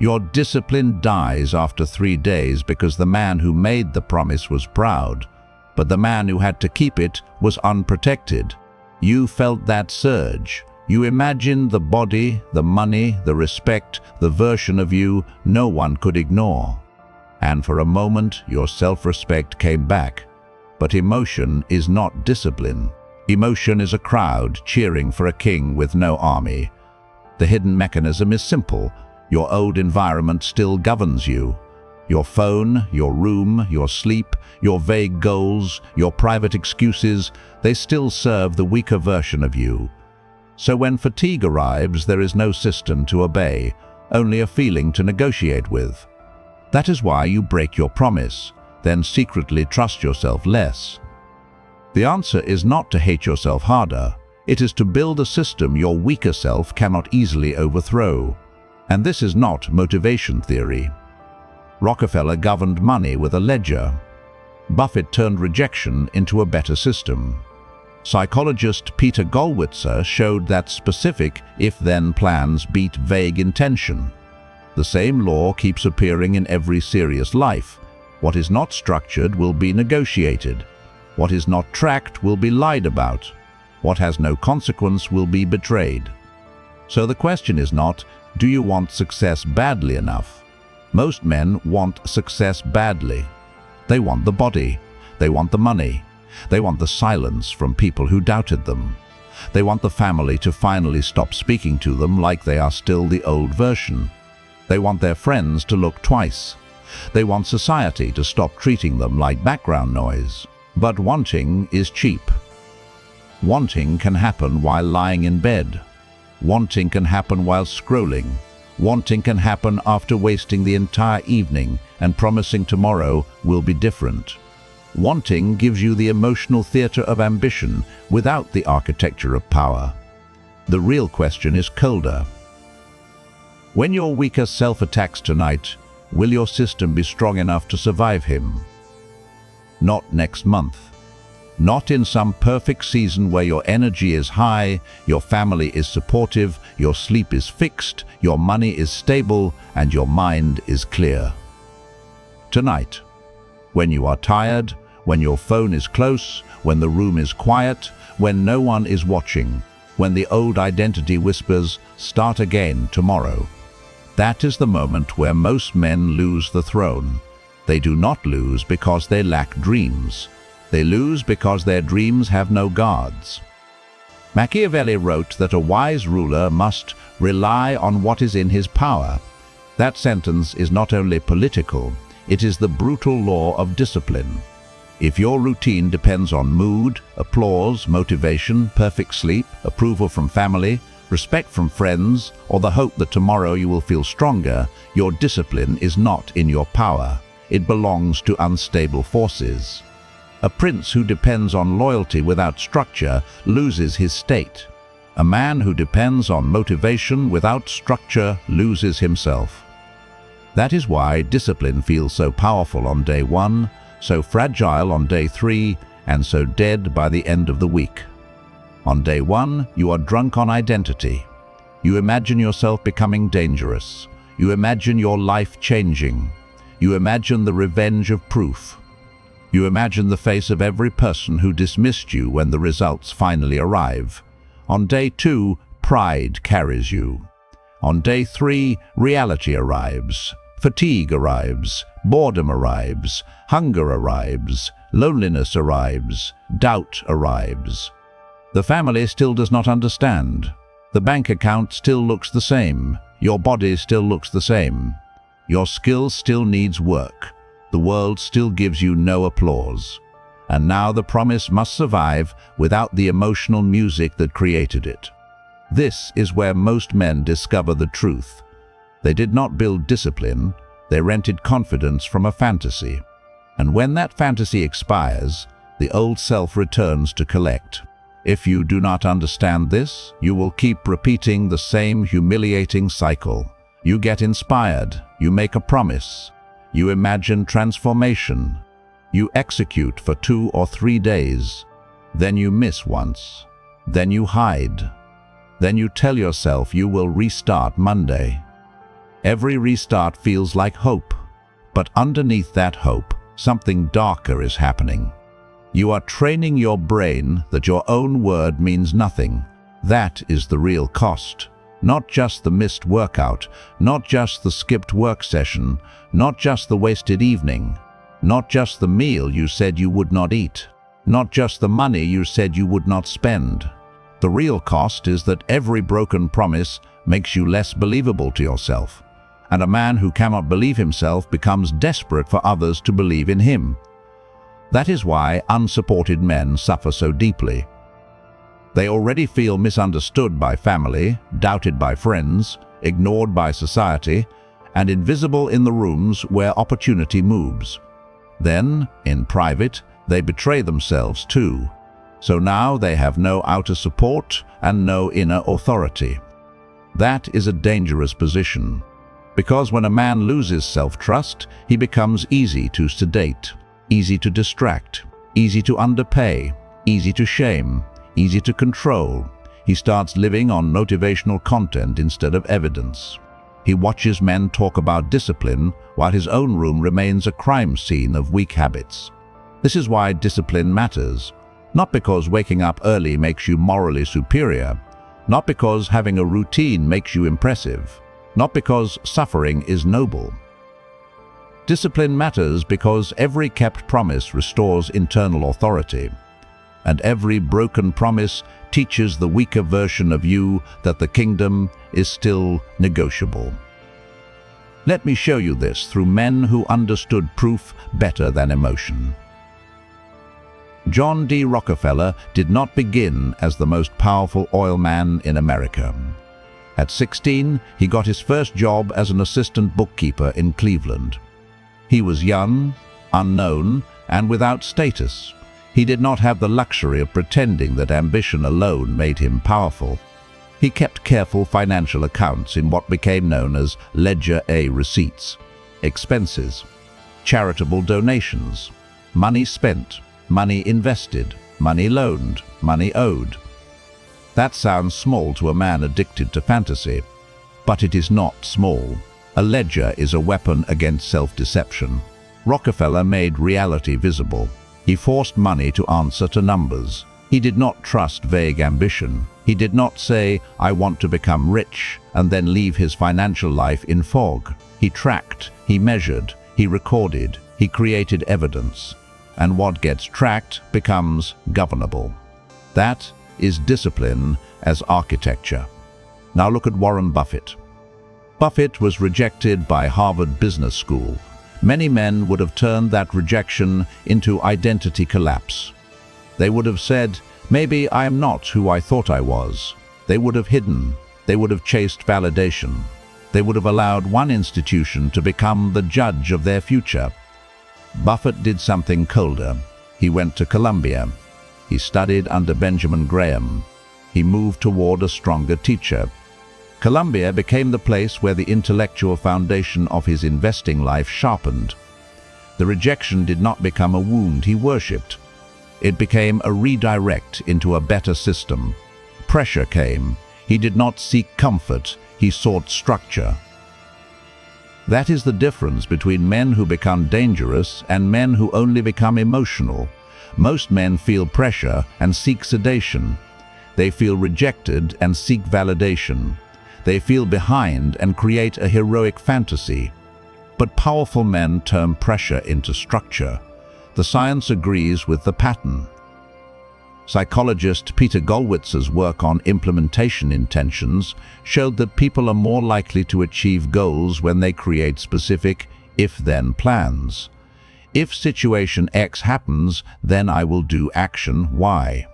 Your discipline dies after 3 days because the man who made the promise was proud, but the man who had to keep it was unprotected. You felt that surge. You imagined the body, the money, the respect, the version of you no one could ignore. And for a moment, your self-respect came back. But emotion is not discipline. Emotion is a crowd cheering for a king with no army. The hidden mechanism is simple. Your old environment still governs you. Your phone, your room, your sleep, your vague goals, your private excuses, they still serve the weaker version of you. So when fatigue arrives, there is no system to obey, only a feeling to negotiate with. That is why you break your promise, then secretly trust yourself less. The answer is not to hate yourself harder. It is to build a system your weaker self cannot easily overthrow. And this is not motivation theory. Rockefeller governed money with a ledger. Buffett turned rejection into a better system. Psychologist Peter Gollwitzer showed that specific if-then plans beat vague intention. The same law keeps appearing in every serious life. What is not structured will be negotiated. What is not tracked will be lied about. What has no consequence will be betrayed. So the question is not, do you want success badly enough? Most men want success badly. They want the body. They want the money. They want the silence from people who doubted them. They want the family to finally stop speaking to them like they are still the old version. They want their friends to look twice. They want society to stop treating them like background noise. But wanting is cheap. Wanting can happen while lying in bed. Wanting can happen while scrolling. Wanting can happen after wasting the entire evening and promising tomorrow will be different. Wanting gives you the emotional theater of ambition without the architecture of power. The real question is colder. When your weaker self attacks tonight, will your system be strong enough to survive him? Not next month. Not in some perfect season where your energy is high, your family is supportive, your sleep is fixed, your money is stable, and your mind is clear. Tonight, when you are tired, when your phone is close, when the room is quiet, when no one is watching, when the old identity whispers, "Start again tomorrow." That is the moment where most men lose the throne. They do not lose because they lack dreams. They lose because their dreams have no guards. Machiavelli wrote that a wise ruler must rely on what is in his power. That sentence is not only political, it is the brutal law of discipline. If your routine depends on mood, applause, motivation, perfect sleep, approval from family, respect from friends, or the hope that tomorrow you will feel stronger, your discipline is not in your power. It belongs to unstable forces. A prince who depends on loyalty without structure loses his state. A man who depends on motivation without structure loses himself. That is why discipline feels so powerful on day 1, so fragile on day 3, and so dead by the end of the week. On day 1, you are drunk on identity. You imagine yourself becoming dangerous. You imagine your life changing. You imagine the revenge of proof. You imagine the face of every person who dismissed you when the results finally arrive. On day 2, pride carries you. On day 3, reality arrives. Fatigue arrives. Boredom arrives. Hunger arrives. Loneliness arrives. Doubt arrives. The family still does not understand. The bank account still looks the same. Your body still looks the same. Your skill still needs work. The world still gives you no applause. And now the promise must survive without the emotional music that created it. This is where most men discover the truth. They did not build discipline, they rented confidence from a fantasy. And when that fantasy expires, the old self returns to collect. If you do not understand this, you will keep repeating the same humiliating cycle. You get inspired, you make a promise, you imagine transformation, you execute for 2 or 3 days, then you miss once, then you hide, then you tell yourself you will restart Monday. Every restart feels like hope. But underneath that hope, something darker is happening. You are training your brain that your own word means nothing. That is the real cost. Not just the missed workout, not just the skipped work session, not just the wasted evening, not just the meal you said you would not eat, not just the money you said you would not spend. The real cost is that every broken promise makes you less believable to yourself. And a man who cannot believe himself becomes desperate for others to believe in him. That is why unsupported men suffer so deeply. They already feel misunderstood by family, doubted by friends, ignored by society, and invisible in the rooms where opportunity moves. Then, in private, they betray themselves too. So now they have no outer support and no inner authority. That is a dangerous position. Because when a man loses self-trust, he becomes easy to sedate, easy to distract, easy to underpay, easy to shame, easy to control. He starts living on motivational content instead of evidence. He watches men talk about discipline while his own room remains a crime scene of weak habits. This is why discipline matters. Not because waking up early makes you morally superior, not because having a routine makes you impressive, not because suffering is noble. Discipline matters because every kept promise restores internal authority, and every broken promise teaches the weaker version of you that the kingdom is still negotiable. Let me show you this through men who understood proof better than emotion. John D. Rockefeller did not begin as the most powerful oil man in America. At 16, he got his first job as an assistant bookkeeper in Cleveland. He was young, unknown, and without status. He did not have the luxury of pretending that ambition alone made him powerful. He kept careful financial accounts in what became known as Ledger A receipts, expenses, charitable donations, money spent, money invested, money loaned, money owed. That sounds small to a man addicted to fantasy, but it is not small. A ledger is a weapon against self-deception. Rockefeller made reality visible. He forced money to answer to numbers. He did not trust vague ambition. He did not say, "I want to become rich," and then leave his financial life in fog. He tracked, he measured, he recorded, he created evidence. And what gets tracked becomes governable. That is discipline as architecture. Now look at Warren Buffett. Buffett was rejected by Harvard Business School. Many men would have turned that rejection into identity collapse. They would have said, "Maybe I am not who I thought I was." They would have hidden. They would have chased validation. They would have allowed one institution to become the judge of their future. Buffett did something colder. He went to Columbia. He studied under Benjamin Graham. He moved toward a stronger teacher. Columbia became the place where the intellectual foundation of his investing life sharpened. The rejection did not become a wound he worshipped. It became a redirect into a better system. Pressure came. He did not seek comfort, he sought structure. That is the difference between men who become dangerous and men who only become emotional. Most men feel pressure and seek sedation. They feel rejected and seek validation. They feel behind and create a heroic fantasy. But powerful men turn pressure into structure. The science agrees with the pattern. Psychologist Peter Gollwitz's work on implementation intentions showed that people are more likely to achieve goals when they create specific if-then plans. If situation X happens, then I will do action Y.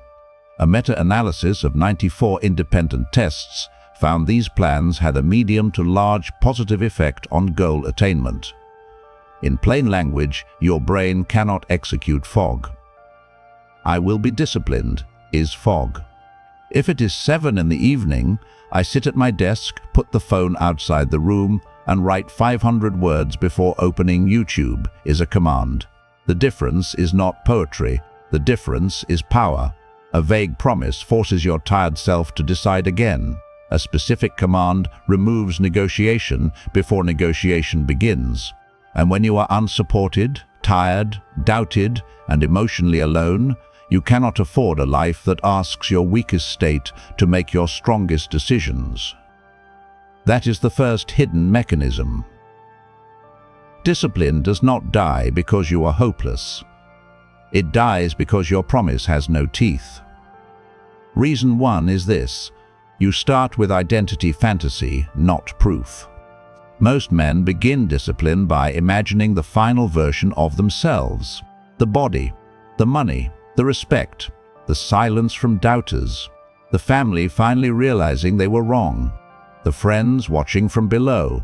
A meta-analysis of 94 independent tests found these plans had a medium to large positive effect on goal attainment. In plain language, your brain cannot execute fog. "I will be disciplined" is fog. If it is 7 in the evening, I sit at my desk, put the phone outside the room, and write 500 words before opening YouTube is a command. The difference is not poetry. The difference is power. A vague promise forces your tired self to decide again. A specific command removes negotiation before negotiation begins. And when you are unsupported, tired, doubted, and emotionally alone, you cannot afford a life that asks your weakest state to make your strongest decisions. That is the first hidden mechanism. Discipline does not die because you are hopeless. It dies because your promise has no teeth. Reason one is this: you start with identity fantasy, not proof. Most men begin discipline by imagining the final version of themselves. The body, the money, the respect, the silence from doubters, the family finally realizing they were wrong, the friends watching from below,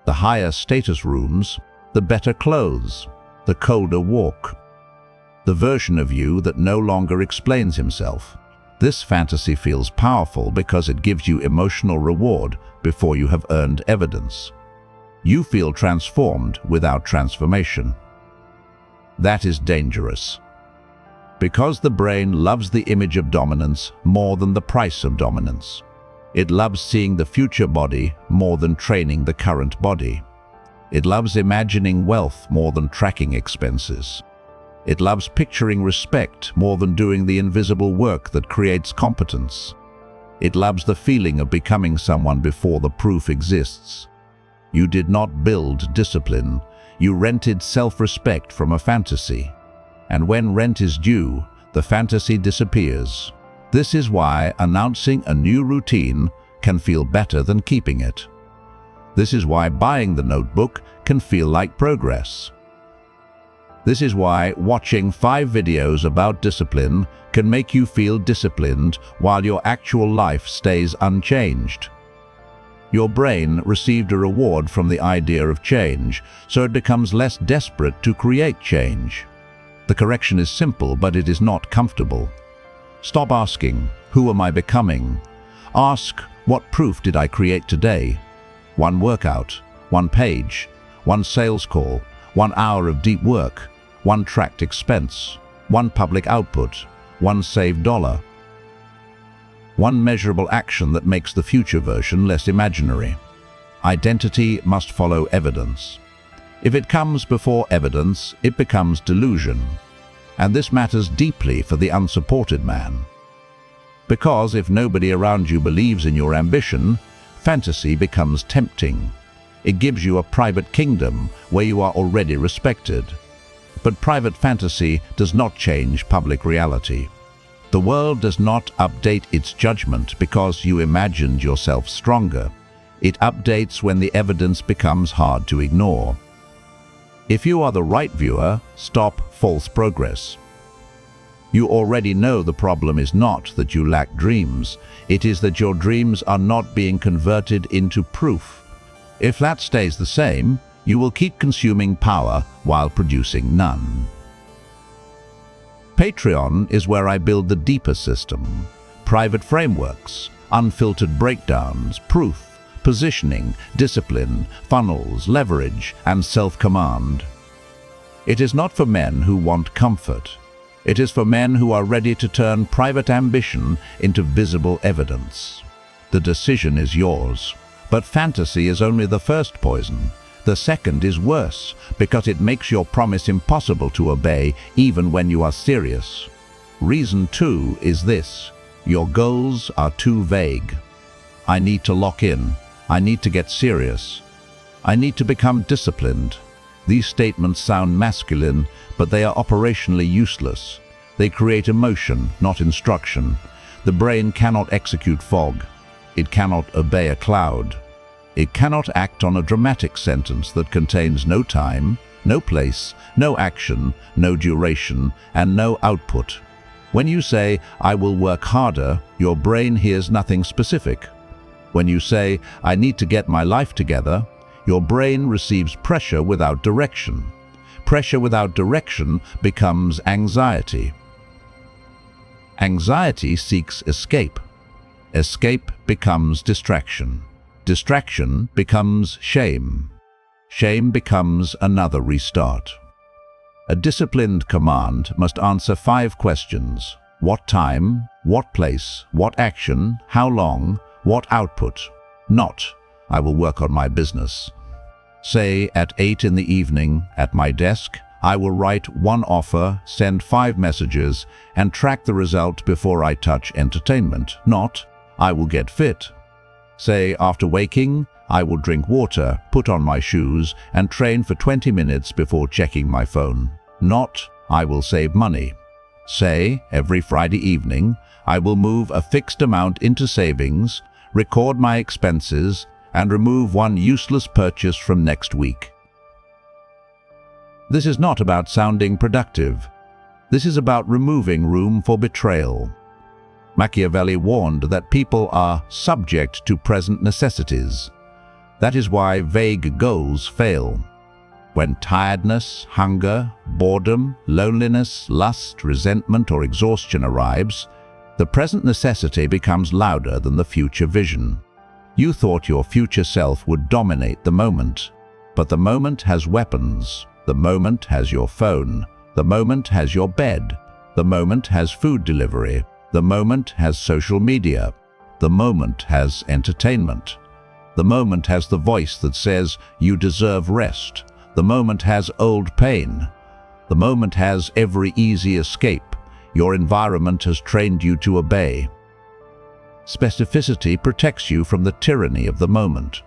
the higher status rooms, the better clothes, the colder walk, the version of you that no longer explains himself. This fantasy feels powerful because it gives you emotional reward before you have earned evidence. You feel transformed without transformation. That is dangerous, because the brain loves the image of dominance more than the price of dominance. It loves seeing the future body more than training the current body. It loves imagining wealth more than tracking expenses. It loves picturing respect more than doing the invisible work that creates competence. It loves the feeling of becoming someone before the proof exists. You did not build discipline. You rented self-respect from a fantasy. And when rent is due, the fantasy disappears. This is why announcing a new routine can feel better than keeping it. This is why buying the notebook can feel like progress. This is why watching 5 videos about discipline can make you feel disciplined while your actual life stays unchanged. Your brain received a reward from the idea of change, so it becomes less desperate to create change. The correction is simple, but it is not comfortable. Stop asking, "Who am I becoming?" Ask, "What proof did I create today?" 1 workout, 1 page, 1 sales call, 1 hour of deep work, 1 tracked expense, 1 public output, 1 saved dollar. 1 measurable action that makes the future version less imaginary. Identity must follow evidence. If it comes before evidence, it becomes delusion. And this matters deeply for the unsupported man. Because if nobody around you believes in your ambition, fantasy becomes tempting. It gives you a private kingdom where you are already respected. But private fantasy does not change public reality. The world does not update its judgment because you imagined yourself stronger. It updates when the evidence becomes hard to ignore. If you are the right viewer, stop false progress. You already know the problem is not that you lack dreams. It is that your dreams are not being converted into proof. If that stays the same, you will keep consuming power while producing none. Patreon is where I build the deeper system. Private frameworks, unfiltered breakdowns, proof, positioning, discipline, funnels, leverage, and self-command. It is not for men who want comfort. It is for men who are ready to turn private ambition into visible evidence. The decision is yours, but fantasy is only the first poison. The second is worse because it makes your promise impossible to obey even when you are serious. Reason 2 is this: your goals are too vague. I need to lock in. I need to get serious. I need to become disciplined. These statements sound masculine, but they are operationally useless. They create emotion, not instruction. The brain cannot execute fog. It cannot obey a cloud. It cannot act on a dramatic sentence that contains no time, no place, no action, no duration, and no output. When you say, "I will work harder," your brain hears nothing specific. When you say, "I need to get my life together," your brain receives pressure without direction. Pressure without direction becomes anxiety. Anxiety seeks escape. Escape becomes distraction. Distraction becomes shame. Shame becomes another restart. A disciplined command must answer 5 questions. What time? What place? What action? How long? What output? Not, I will work on my business. Say at 8 in the evening at my desk, I will write one offer, send 5 messages, and track the result before I touch entertainment. Not, I will get fit. Say after waking, I will drink water, put on my shoes, and train for 20 minutes before checking my phone. Not, I will save money. Say every Friday evening, I will move a fixed amount into savings, record my expenses, and remove one useless purchase from next week. This is not about sounding productive. This is about removing room for betrayal. Machiavelli warned that people are subject to present necessities. That is why vague goals fail. When tiredness, hunger, boredom, loneliness, lust, resentment, or exhaustion arrives, the present necessity becomes louder than the future vision. You thought your future self would dominate the moment, but the moment has weapons. The moment has your phone. The moment has your bed. The moment has food delivery. The moment has social media. The moment has entertainment. The moment has the voice that says you deserve rest. The moment has old pain. The moment has every easy escape. Your environment has trained you to obey. Specificity protects you from the tyranny of the moment.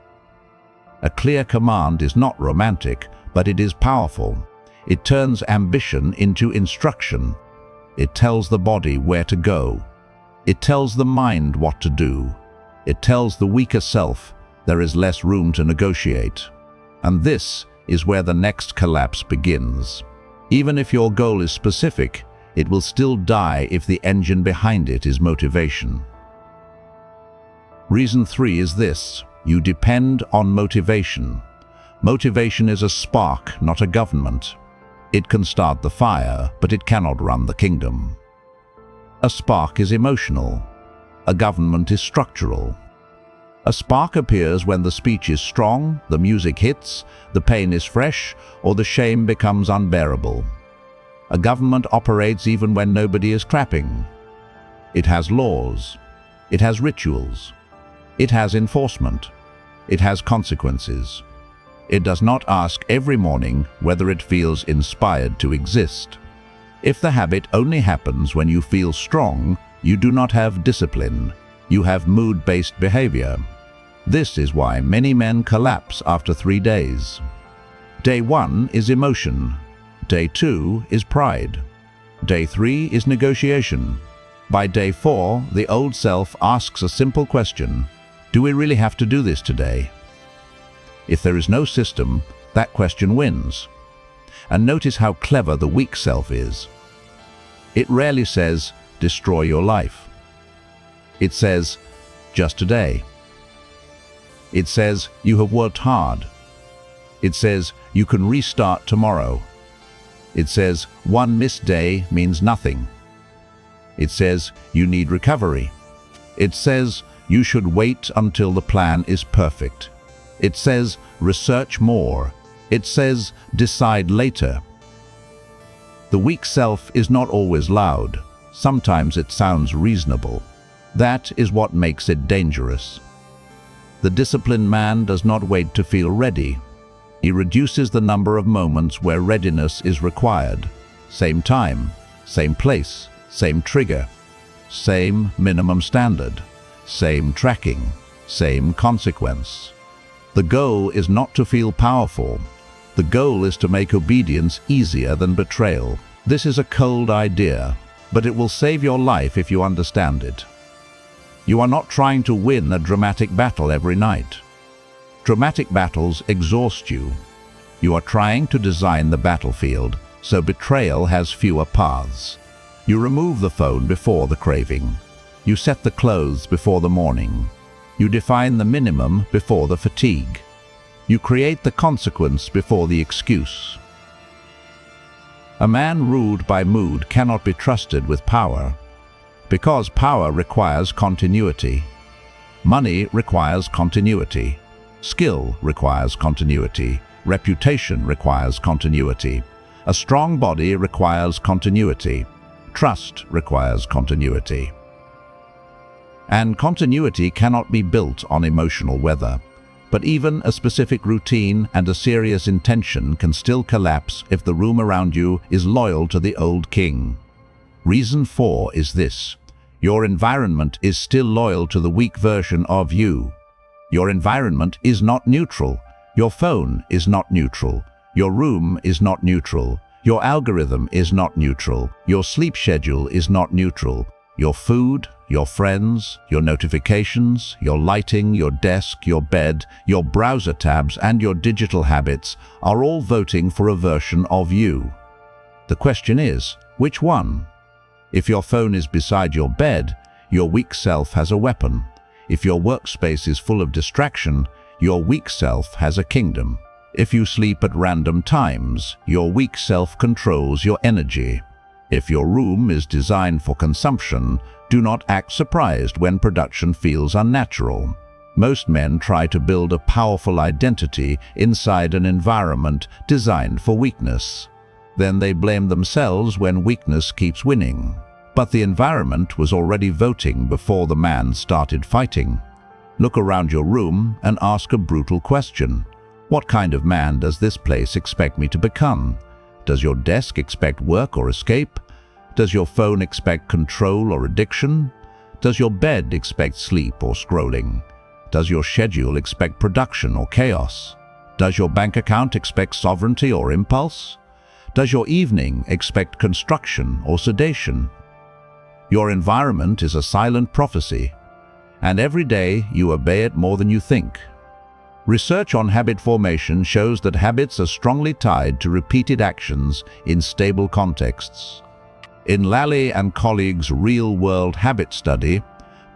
A clear command is not romantic, but it is powerful. It turns ambition into instruction. It tells the body where to go. It tells the mind what to do. It tells the weaker self there is less room to negotiate. And this is where the next collapse begins. Even if your goal is specific, it will still die if the engine behind it is motivation. Reason 3 is this: you depend on motivation. Motivation is a spark, not a government. It can start the fire, but it cannot run the kingdom. A spark is emotional. A government is structural. A spark appears when the speech is strong, the music hits, the pain is fresh, or the shame becomes unbearable. A government operates even when nobody is clapping. It has laws. It has rituals. It has enforcement. It has consequences. It does not ask every morning whether it feels inspired to exist. If the habit only happens when you feel strong, you do not have discipline. You have mood-based behavior. This is why many men collapse after 3 days. Day 1 is emotion. Day 2 is pride. Day 3 is negotiation. By day 4, the old self asks a simple question: do we really have to do this today? If there is no system, that question wins. And notice how clever the weak self is. It rarely says, destroy your life. It says, just today. It says, you have worked hard. It says, you can restart tomorrow. It says, one missed day means nothing. It says, you need recovery. It says, you should wait until the plan is perfect. It says, research more. It says, decide later. The weak self is not always loud. Sometimes it sounds reasonable. That is what makes it dangerous. The disciplined man does not wait to feel ready. He reduces the number of moments where readiness is required. Same time, same place, same trigger, same minimum standard, same tracking, same consequence. The goal is not to feel powerful. The goal is to make obedience easier than betrayal. This is a cold idea, but it will save your life if you understand it. You are not trying to win a dramatic battle every night. Dramatic battles exhaust you. You are trying to design the battlefield so betrayal has fewer paths. You remove the phone before the craving. You set the clothes before the morning. You define the minimum before the fatigue. You create the consequence before the excuse. A man ruled by mood cannot be trusted with power, because power requires continuity. Money requires continuity. Skill requires continuity. Reputation requires continuity. A strong body requires continuity. Trust requires continuity. And continuity cannot be built on emotional weather. But even a specific routine and a serious intention can still collapse if the room around you is loyal to the old king. Reason 4 is this: your environment is still loyal to the weak version of you. Your environment is not neutral. Your phone is not neutral. Your room is not neutral. Your algorithm is not neutral. Your sleep schedule is not neutral. Your food, your friends, your notifications, your lighting, your desk, your bed, your browser tabs, and your digital habits are all voting for a version of you. The question is, which one? If your phone is beside your bed, your weak self has a weapon. If your workspace is full of distraction, your weak self has a kingdom. If you sleep at random times, your weak self controls your energy. If your room is designed for consumption, do not act surprised when production feels unnatural. Most men try to build a powerful identity inside an environment designed for weakness. Then they blame themselves when weakness keeps winning. But the environment was already voting before the man started fighting. Look around your room and ask a brutal question. What kind of man does this place expect me to become? Does your desk expect work or escape? Does your phone expect control or addiction? Does your bed expect sleep or scrolling? Does your schedule expect production or chaos? Does your bank account expect sovereignty or impulse? Does your evening expect construction or sedation? Your environment is a silent prophecy, and every day you obey it more than you think. Research on habit formation shows that habits are strongly tied to repeated actions in stable contexts. In Lally and colleagues' real-world habit study,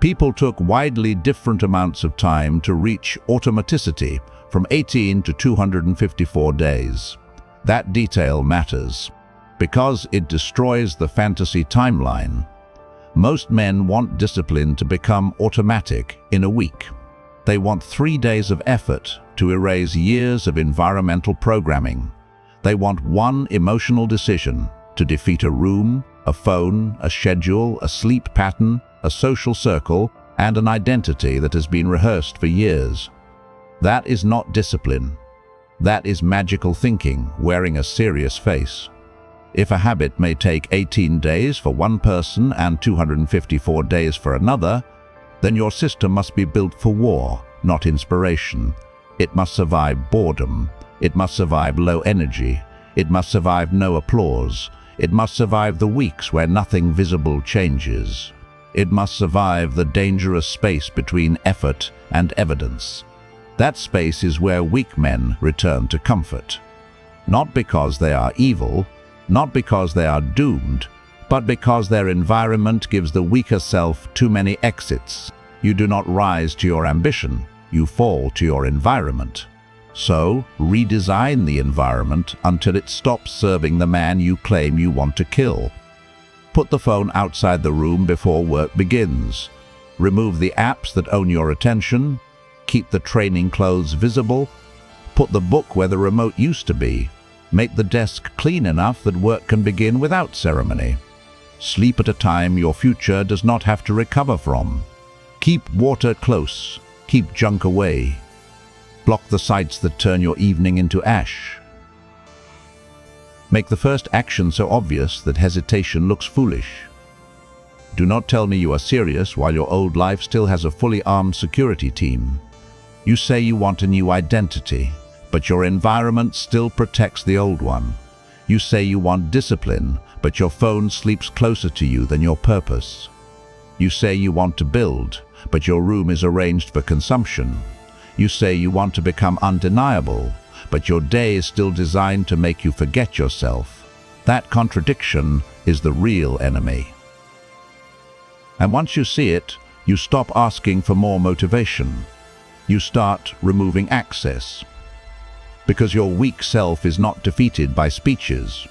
people took widely different amounts of time to reach automaticity, from 18 to 254 days. That detail matters, because it destroys the fantasy timeline. Most men want discipline to become automatic in a week. They want 3 days of effort to erase years of environmental programming. They want one emotional decision to defeat a room, a phone, a schedule, a sleep pattern, a social circle, and an identity that has been rehearsed for years. That is not discipline. That is magical thinking wearing a serious face. If a habit may take 18 days for one person and 254 days for another, then your system must be built for war, not inspiration. It must survive boredom. It must survive low energy. It must survive no applause. It must survive the weeks where nothing visible changes. It must survive the dangerous space between effort and evidence. That space is where weak men return to comfort. Not because they are evil, not because they are doomed, but because their environment gives the weaker self too many exits. You do not rise to your ambition, you fall to your environment. So, redesign the environment until it stops serving the man you claim you want to kill. Put the phone outside the room before work begins. Remove the apps that own your attention. Keep the training clothes visible. Put the book where the remote used to be. Make the desk clean enough that work can begin without ceremony. Sleep at a time your future does not have to recover from. Keep water close. Keep junk away. Block the sites that turn your evening into ash. Make the first action so obvious that hesitation looks foolish. Do not tell me you are serious while your old life still has a fully armed security team. You say you want a new identity, but your environment still protects the old one. You say you want discipline, but your phone sleeps closer to you than your purpose. You say you want to build, but your room is arranged for consumption. You say you want to become undeniable, but your day is still designed to make you forget yourself. That contradiction is the real enemy. And once you see it, you stop asking for more motivation. You start removing access. Because your weak self is not defeated by speeches.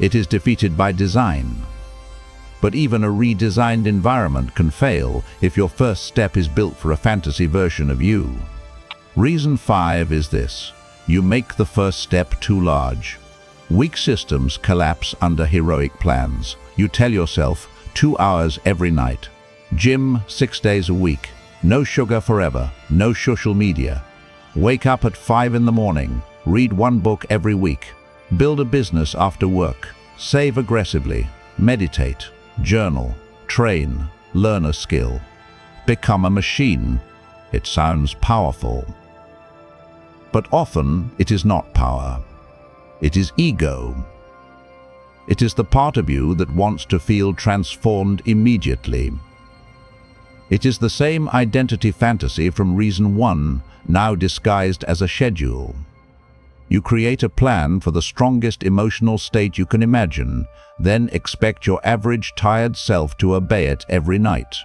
It is defeated by design. But even a redesigned environment can fail if your first step is built for a fantasy version of you. Reason 5 is this: you make the first step too large. Weak systems collapse under heroic plans. You tell yourself 2 hours every night. Gym 6 days a week. No sugar forever. No social media. Wake up at 5 in the morning. Read one book every week. Build a business after work. Save aggressively. Meditate. Journal. Train. Learn a skill. Become a machine. It sounds powerful. But often it is not power. It is ego. It is the part of you that wants to feel transformed immediately. It is the same identity fantasy from reason 1, now disguised as a schedule. You create a plan for the strongest emotional state you can imagine, then expect your average tired self to obey it every night.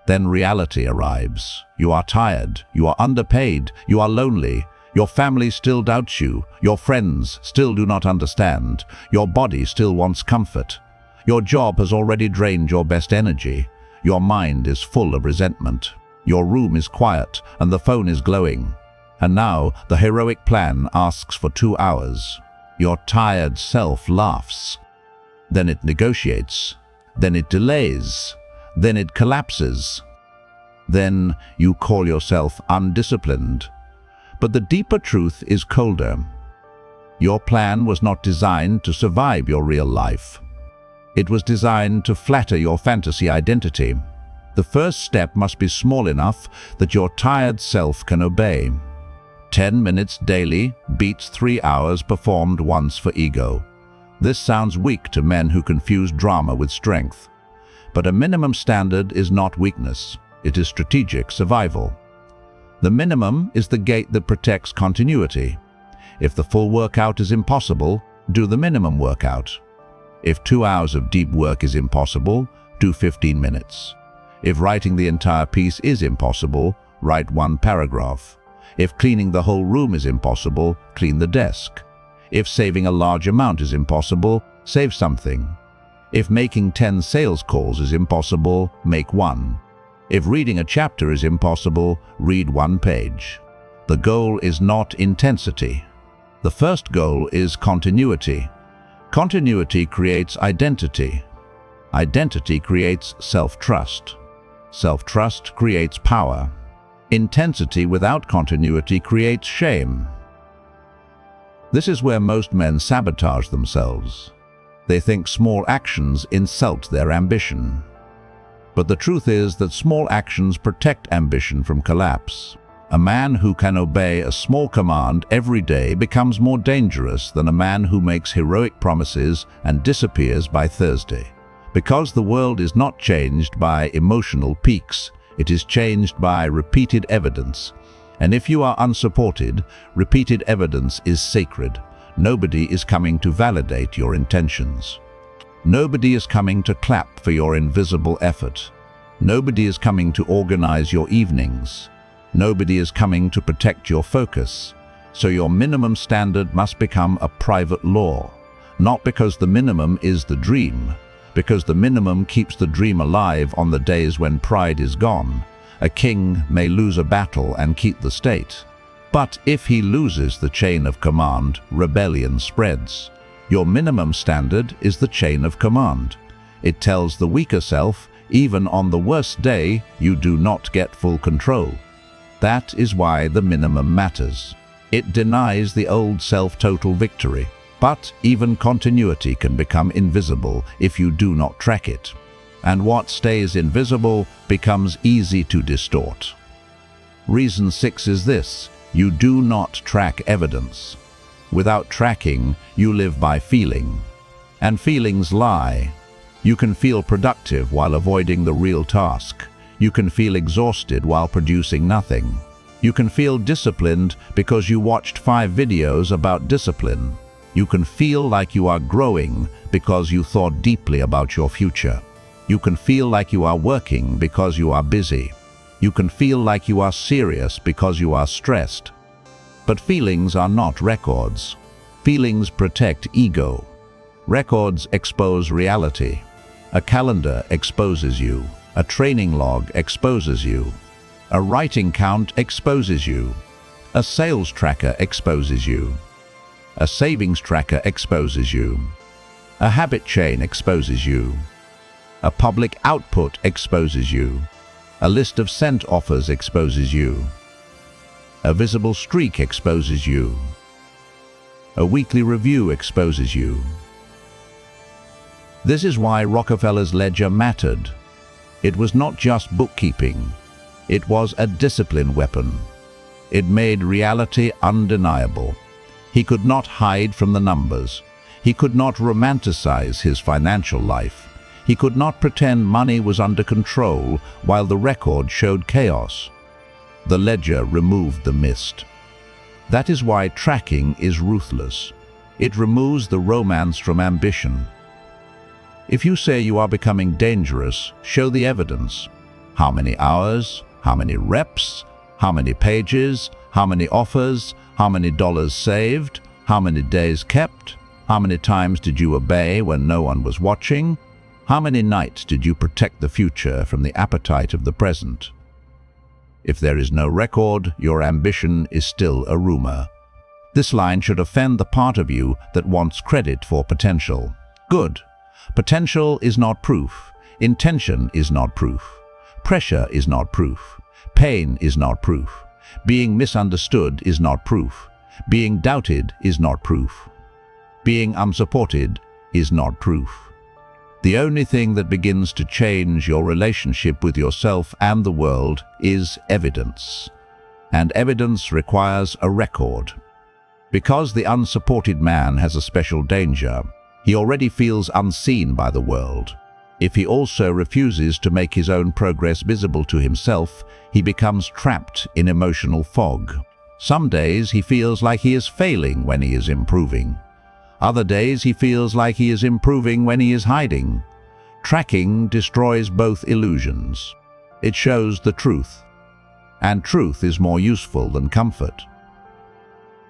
Then reality arrives. You are tired, you are underpaid, you are lonely, your family still doubts you, your friends still do not understand, your body still wants comfort. Your job has already drained your best energy, your mind is full of resentment, your room is quiet and the phone is glowing. And now the heroic plan asks for 2 hours. Your tired self laughs. Then it negotiates. Then it delays. Then it collapses. Then you call yourself undisciplined. But the deeper truth is colder. Your plan was not designed to survive your real life. It was designed to flatter your fantasy identity. The first step must be small enough that your tired self can obey. 10 minutes daily beats 3 hours performed once for ego. This sounds weak to men who confuse drama with strength. But a minimum standard is not weakness. It is strategic survival. The minimum is the gate that protects continuity. If the full workout is impossible, do the minimum workout. If 2 hours of deep work is impossible, do 15 minutes. If writing the entire piece is impossible, write 1 paragraph. If cleaning the whole room is impossible, clean the desk. If saving a large amount is impossible, save something. If making 10 sales calls is impossible, make 1. If reading a chapter is impossible, read 1 page. The goal is not intensity. The first goal is continuity. Continuity creates identity. Identity creates self-trust. Self-trust creates power. Intensity without continuity creates shame. This is where most men sabotage themselves. They think small actions insult their ambition. But the truth is that small actions protect ambition from collapse. A man who can obey a small command every day becomes more dangerous than a man who makes heroic promises and disappears by Thursday. Because the world is not changed by emotional peaks, it is changed by repeated evidence. And if you are unsupported, repeated evidence is sacred. Nobody is coming to validate your intentions. Nobody is coming to clap for your invisible effort. Nobody is coming to organize your evenings. Nobody is coming to protect your focus. So your minimum standard must become a private law. Not because the minimum is the dream, because the minimum keeps the dream alive on the days when pride is gone. A king may lose a battle and keep the state. But if he loses the chain of command, rebellion spreads. Your minimum standard is the chain of command. It tells the weaker self, even on the worst day, you do not get full control. That is why the minimum matters. It denies the old self total victory. But even continuity can become invisible if you do not track it. And what stays invisible becomes easy to distort. Reason 6 is this: you do not track evidence. Without tracking, you live by feeling. And feelings lie. You can feel productive while avoiding the real task. You can feel exhausted while producing nothing. You can feel disciplined because you watched 5 videos about discipline. You can feel like you are growing because you thought deeply about your future. You can feel like you are working because you are busy. You can feel like you are serious because you are stressed. But feelings are not records. Feelings protect ego. Records expose reality. A calendar exposes you. A training log exposes you. A writing count exposes you. A sales tracker exposes you. A savings tracker exposes you. A habit chain exposes you. A public output exposes you. A list of sent offers exposes you. A visible streak exposes you. A weekly review exposes you. This is why Rockefeller's ledger mattered. It was not just bookkeeping. It was a discipline weapon. It made reality undeniable. He could not hide from the numbers. He could not romanticize his financial life. He could not pretend money was under control while the record showed chaos. The ledger removed the mist. That is why tracking is ruthless. It removes the romance from ambition. If you say you are becoming dangerous, show the evidence. How many hours? How many reps? How many pages? How many offers? How many dollars saved? How many days kept? How many times did you obey when no one was watching? How many nights did you protect the future from the appetite of the present? If there is no record, your ambition is still a rumor. This line should offend the part of you that wants credit for potential. Good. Potential is not proof. Intention is not proof. Pressure is not proof. Pain is not proof. Being misunderstood is not proof. Being doubted is not proof. Being unsupported is not proof. The only thing that begins to change your relationship with yourself and the world is evidence. And evidence requires a record. Because the unsupported man has a special danger, he already feels unseen by the world. If he also refuses to make his own progress visible to himself, he becomes trapped in emotional fog. Some days he feels like he is failing when he is improving. Other days he feels like he is improving when he is hiding. Tracking destroys both illusions. It shows the truth. And truth is more useful than comfort.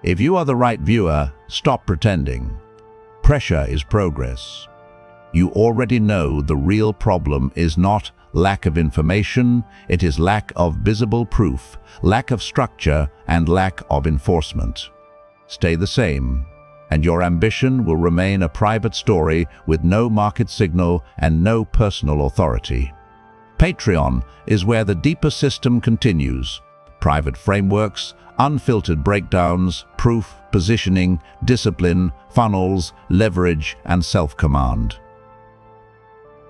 If you are the right viewer, stop pretending. Pressure is progress. You already know the real problem is not lack of information, it is lack of visible proof, lack of structure, and lack of enforcement. Stay the same, and your ambition will remain a private story with no market signal and no personal authority. Patreon is where the deeper system continues. Private frameworks, unfiltered breakdowns, proof, positioning, discipline, funnels, leverage, and self-command.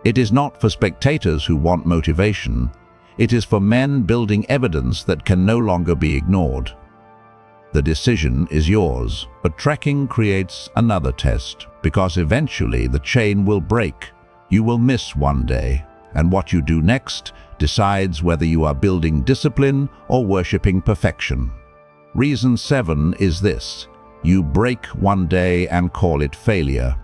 It is not for spectators who want motivation. It is for men building evidence that can no longer be ignored. The decision is yours, but tracking creates another test, because eventually the chain will break. You will miss one day, and what you do next decides whether you are building discipline or worshipping perfection. Reason 7 is this: you break one day and call it failure.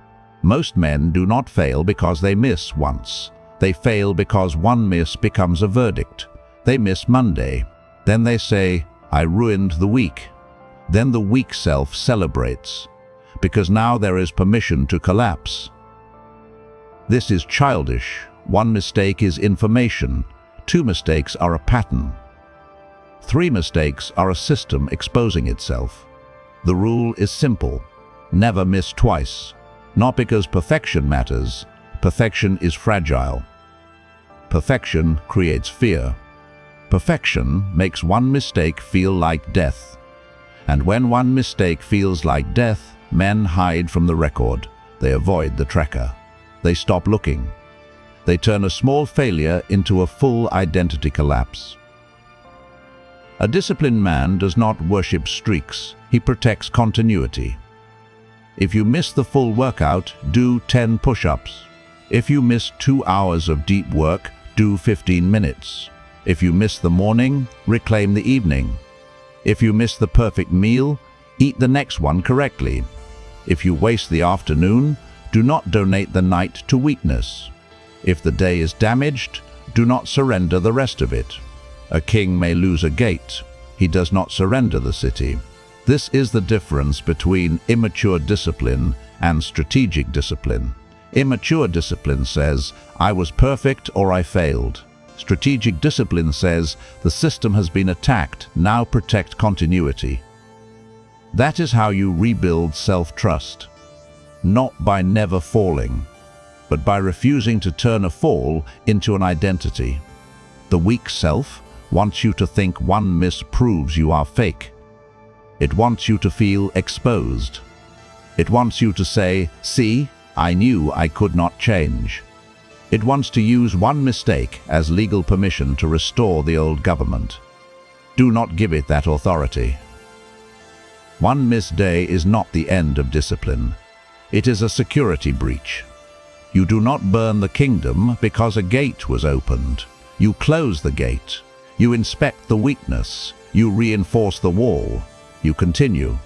Most men do not fail because they miss once. They fail because one miss becomes a verdict. They miss Monday. Then they say, "I ruined the week." Then the weak self celebrates, because now there is permission to collapse. This is childish. One mistake is information. 2 mistakes are a pattern. 3 mistakes are a system exposing itself. The rule is simple: never miss twice. Not because perfection matters. Perfection is fragile. Perfection creates fear. Perfection makes one mistake feel like death. And when one mistake feels like death, men hide from the record. They avoid the tracker. They stop looking. They turn a small failure into a full identity collapse. A disciplined man does not worship streaks. He protects continuity. If you miss the full workout, do 10 push-ups. If you miss 2 hours of deep work, do 15 minutes. If you miss the morning, reclaim the evening. If you miss the perfect meal, eat the next one correctly. If you waste the afternoon, do not donate the night to weakness. If the day is damaged, do not surrender the rest of it. A king may lose a gate. He does not surrender the city. This is the difference between immature discipline and strategic discipline. Immature discipline says, "I was perfect or I failed." Strategic discipline says, "The system has been attacked, now protect continuity." That is how you rebuild self-trust. Not by never falling, but by refusing to turn a fall into an identity. The weak self wants you to think one miss proves you are fake. It wants you to feel exposed. It wants you to say, "See, I knew I could not change." It wants to use one mistake as legal permission to restore the old government. Do not give it that authority. One missed day is not the end of discipline. It is a security breach. You do not burn the kingdom because a gate was opened. You close the gate. You inspect the weakness. You reinforce the wall. You continue.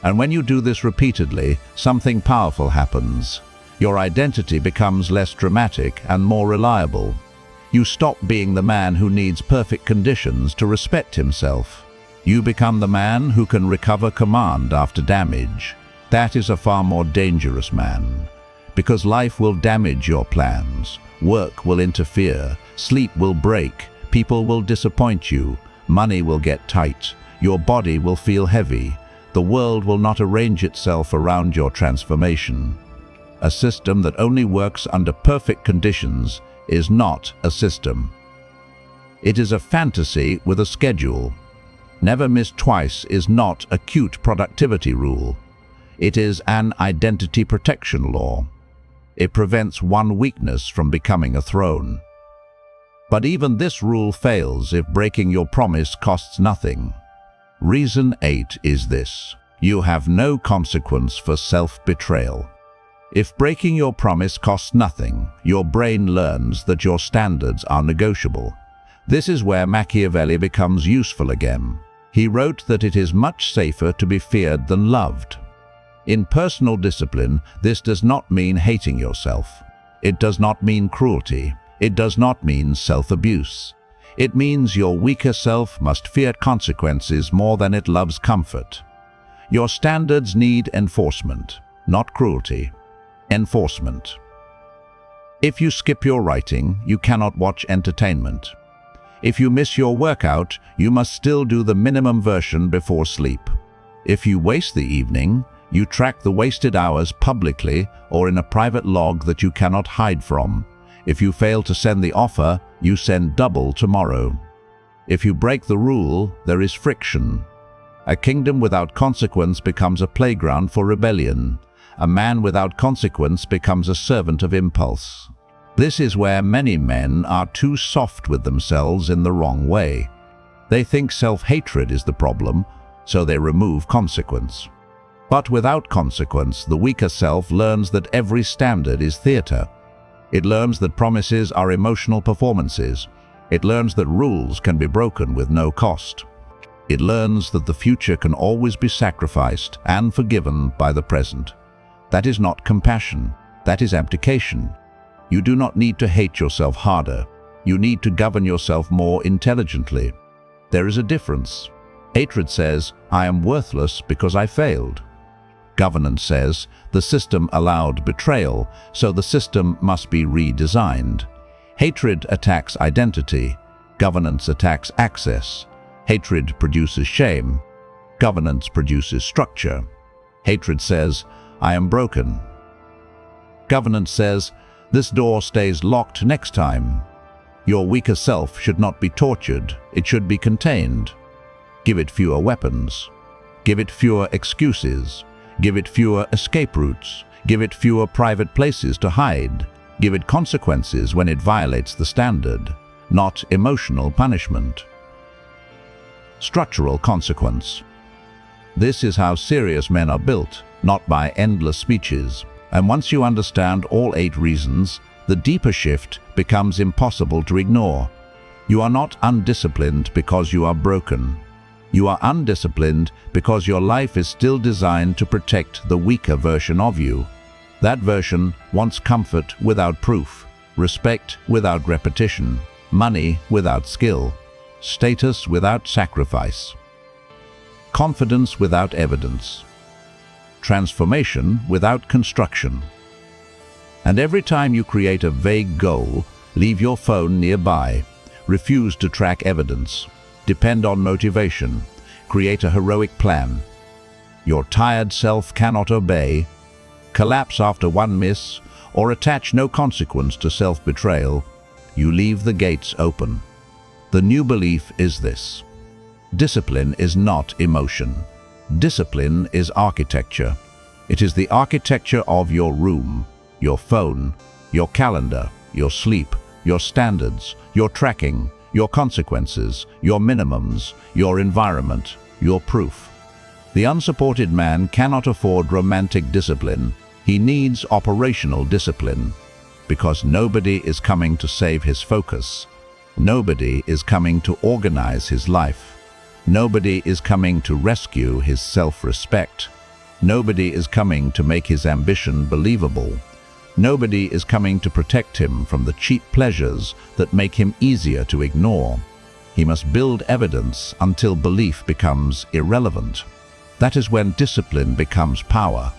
And when you do this repeatedly, something powerful happens. Your identity becomes less dramatic and more reliable. You stop being the man who needs perfect conditions to respect himself. You become the man who can recover command after damage. That is a far more dangerous man. Because life will damage your plans. Work will interfere. Sleep will break. People will disappoint you. Money will get tight. Your body will feel heavy. The world will not arrange itself around your transformation. A system that only works under perfect conditions is not a system. It is a fantasy with a schedule. Never miss twice is not a cute productivity rule. It is an identity protection law. It prevents one weakness from becoming a throne. But even this rule fails if breaking your promise costs nothing. Reason 8 is this: you have no consequence for self-betrayal. If breaking your promise costs nothing, your brain learns that your standards are negotiable. This is where Machiavelli becomes useful again. He wrote that it is much safer to be feared than loved. In personal discipline, this does not mean hating yourself. It does not mean cruelty. It does not mean self-abuse. It means your weaker self must fear consequences more than it loves comfort. Your standards need enforcement, not cruelty. Enforcement. If you skip your writing, you cannot watch entertainment. If you miss your workout, you must still do the minimum version before sleep. If you waste the evening, you track the wasted hours publicly or in a private log that you cannot hide from. If you fail to send the offer, you send double tomorrow. If you break the rule, there is friction. A kingdom without consequence becomes a playground for rebellion. A man without consequence becomes a servant of impulse. This is where many men are too soft with themselves in the wrong way. They think self-hatred is the problem, so they remove consequence. But without consequence, the weaker self learns that every standard is theater. It learns that promises are emotional performances. It learns that rules can be broken with no cost. It learns that the future can always be sacrificed and forgiven by the present. That is not compassion. That is abdication. You do not need to hate yourself harder. You need to govern yourself more intelligently. There is a difference. Hatred says, "I am worthless because I failed." Governance says, "The system allowed betrayal, so the system must be redesigned." Hatred attacks identity. Governance attacks access. Hatred produces shame. Governance produces structure. Hatred says, "I am broken." Governance says, "This door stays locked next time." Your weaker self should not be tortured. It should be contained. Give it fewer weapons. Give it fewer excuses. Give it fewer escape routes. Give it fewer private places to hide. Give it consequences when it violates the standard, not emotional punishment. Structural consequence. This is how serious men are built, not by endless speeches. And once you understand all 8 reasons, the deeper shift becomes impossible to ignore. You are not undisciplined because you are broken. You are undisciplined because your life is still designed to protect the weaker version of you. That version wants comfort without proof, respect without repetition, money without skill, status without sacrifice, confidence without evidence, transformation without construction. And every time you create a vague goal, leave your phone nearby, refuse to track evidence, depend on motivation, create a heroic plan. Your tired self cannot obey. collapse after one miss, or attach no consequence to self-betrayal, you leave the gates open. The new belief is this: discipline is not emotion. Discipline is architecture. It is the architecture of your room, your phone, your calendar, your sleep, your standards, your tracking, your consequences, your minimums, your environment, your proof. The unsupported man cannot afford romantic discipline. He needs operational discipline, because nobody is coming to save his focus. Nobody is coming to organize his life. Nobody is coming to rescue his self-respect. Nobody is coming to make his ambition believable. Nobody is coming to protect him from the cheap pleasures that make him easier to ignore. He must build evidence until belief becomes irrelevant. That is when discipline becomes power.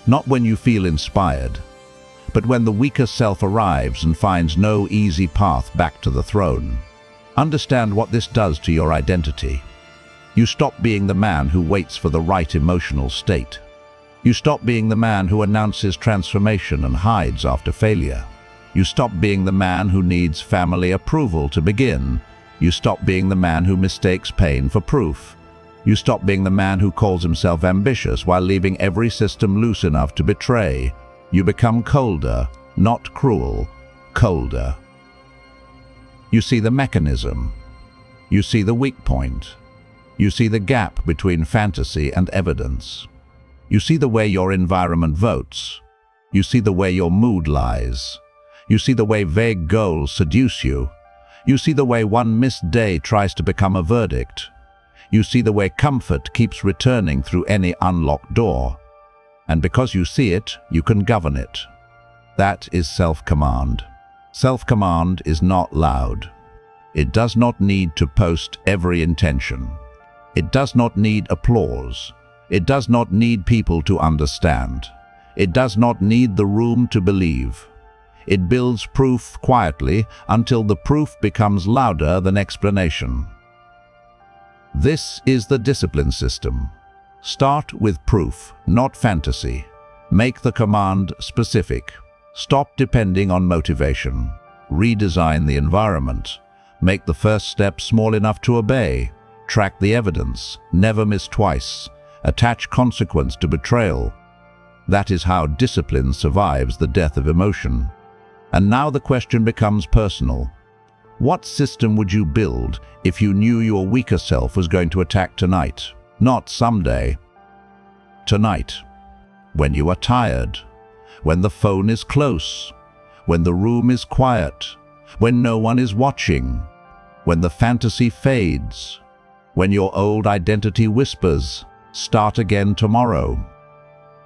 Not when you feel inspired, but when the weaker self arrives and finds no easy path back to the throne. Understand what this does to your identity. You stop being the man who waits for the right emotional state. You stop being the man who announces transformation and hides after failure. You stop being the man who needs family approval to begin. You stop being the man who mistakes pain for proof. You stop being the man who calls himself ambitious while leaving every system loose enough to betray. You become colder, not cruel, colder. You see the mechanism. You see the weak point. You see the gap between fantasy and evidence. You see the way your environment votes. You see the way your mood lies. You see the way vague goals seduce you. You see the way one missed day tries to become a verdict. You see the way comfort keeps returning through any unlocked door. And because you see it, you can govern it. That is self-command. Self-command is not loud. It does not need to post every intention. It does not need applause. It does not need people to understand. It does not need the room to believe. It builds proof quietly until the proof becomes louder than explanation. This is the discipline system. Start with proof, not fantasy. Make the command specific. Stop depending on motivation. Redesign the environment. Make the first step small enough to obey. Track the evidence. Never miss twice. Attach consequence to betrayal. That is how discipline survives the death of emotion. And now the question becomes personal. What system would you build if you knew your weaker self was going to attack tonight? Not someday. Tonight. When you are tired. When the phone is close. When the room is quiet. When no one is watching. When the fantasy fades. When your old identity whispers, "Start again tomorrow."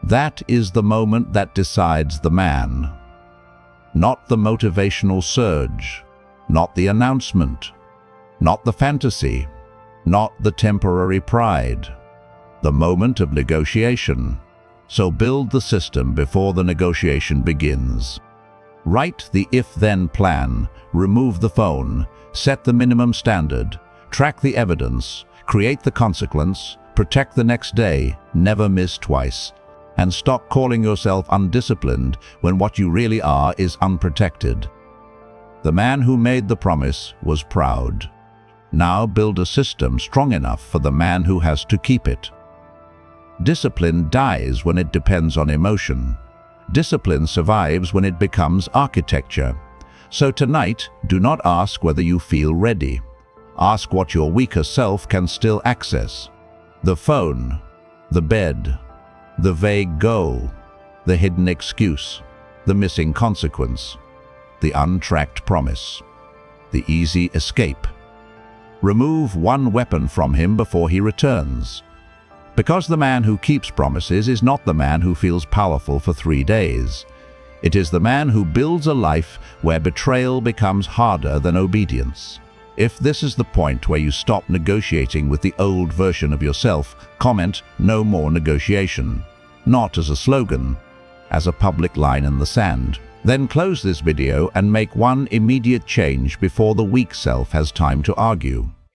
That is the moment that decides the man. Not the motivational surge. Not the announcement. Not the fantasy. Not the temporary pride. The moment of negotiation. So build the system before the negotiation begins. Write the if-then plan, remove the phone, set the minimum standard, track the evidence, create the consequence, protect the next day, never miss twice, and stop calling yourself undisciplined when what you really are is unprotected. The man who made the promise was proud. Now build a system strong enough for the man who has to keep it. Discipline dies when it depends on emotion. Discipline survives when it becomes architecture. So tonight, do not ask whether you feel ready. Ask what your weaker self can still access. The phone, the bed, the vague goal, the hidden excuse, the missing consequence, the untracked promise, the easy escape. Remove one weapon from him before he returns. Because the man who keeps promises is not the man who feels powerful for 3 days. It is the man who builds a life where betrayal becomes harder than obedience. If this is the point where you stop negotiating with the old version of yourself, comment "No more negotiation." Not as a slogan, as a public line in the sand. Then close this video and make one immediate change before the weak self has time to argue.